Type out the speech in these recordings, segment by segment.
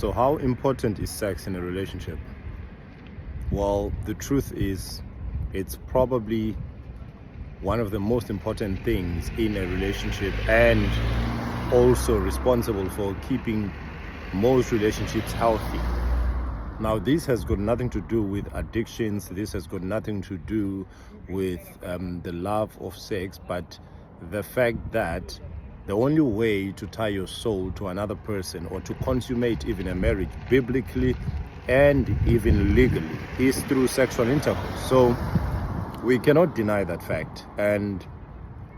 So how important is sex in a relationship? Well, the truth is, it's probably one of the most important things in a relationship, and also responsible for keeping most relationships healthy. Now, this has got nothing to do with addictions. This has got nothing to do with the love of sex, but the fact that the only way to tie your soul to another person, or to consummate even a marriage biblically and even legally, is through sexual intercourse. So we cannot deny that fact. And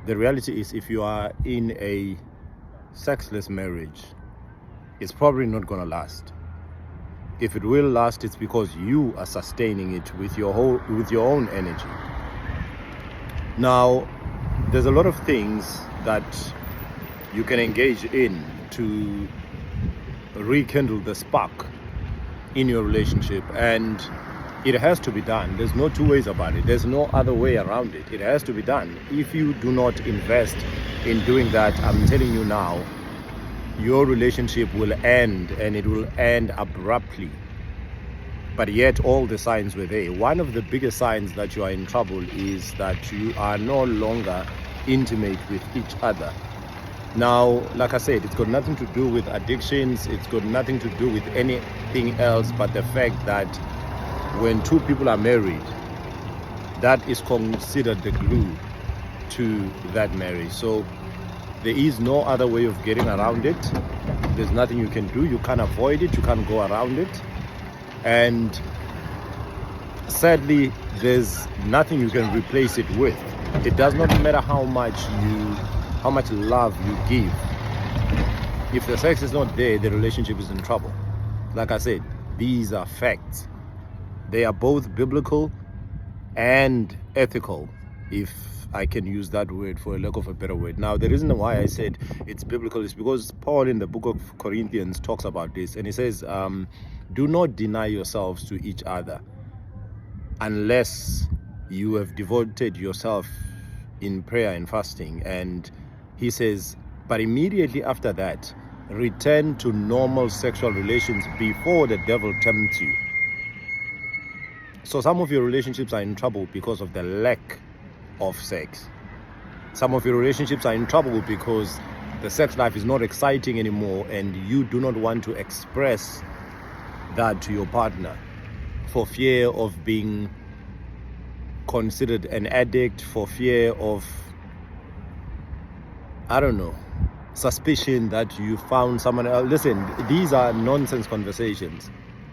the reality is, if you are in a sexless marriage, it's probably not going to last. If it will last, it's because you are sustaining it with your own energy. Now, there's a lot of things that you can engage in to rekindle the spark in your relationship, and it has to be done. There's no two ways about it. There's no other way around it. It has to be done. If you do not invest in doing that, I'm telling you now, your relationship will end, and it will end abruptly. But yet all the signs were there. One of the biggest signs that you are in trouble is that you are no longer intimate with each other. Now, like I said, it's got nothing to do with addictions. It's got nothing to do with anything else but the fact that when two people are married, that is considered the glue to that marriage. So there is no other way of getting around it. There's nothing you can do. You can't avoid it. You can't go around it. And sadly, there's nothing you can replace it with. It does not matter how much love you give. If the sex is not there, the relationship is in trouble. Like I said, these are facts. They are both biblical and ethical, if I can use that word for a lack of a better word. Now, the reason why I said it's biblical is because Paul in the book of Corinthians talks about this, and he says, do not deny yourselves to each other unless you have devoted yourself in prayer and fasting. And he says, but immediately after that, return to normal sexual relations before the devil tempts you. So some of your relationships are in trouble because of the lack of sex. Some of your relationships are in trouble because the sex life is not exciting anymore, and you do not want to express that to your partner for fear of being considered an addict, for fear of, I don't know, suspicion that you found someone else. Listen, these are nonsense conversations.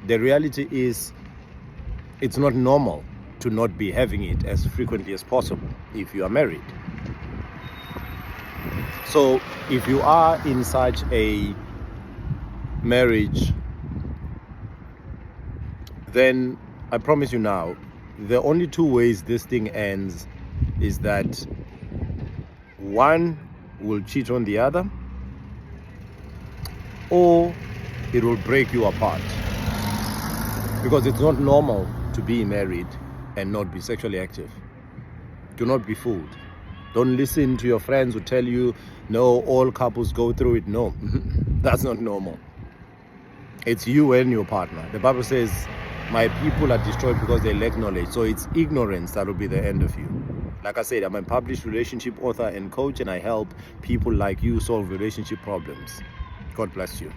The reality is, it's not normal to not be having it as frequently as possible if you are married. So if you are in such a marriage, then I promise you now, the only two ways this thing ends is that one will cheat on the other, or it will break you apart. Because it's not normal to be married and not be sexually active. Do not be fooled. Don't listen to your friends who tell you, no, all couples go through it. No, that's not normal. It's you and your partner. The Bible says, my people are destroyed because they lack knowledge. So it's ignorance that will be the end of you. Like I said, I'm a published relationship author and coach, and I help people like you solve relationship problems. God bless you.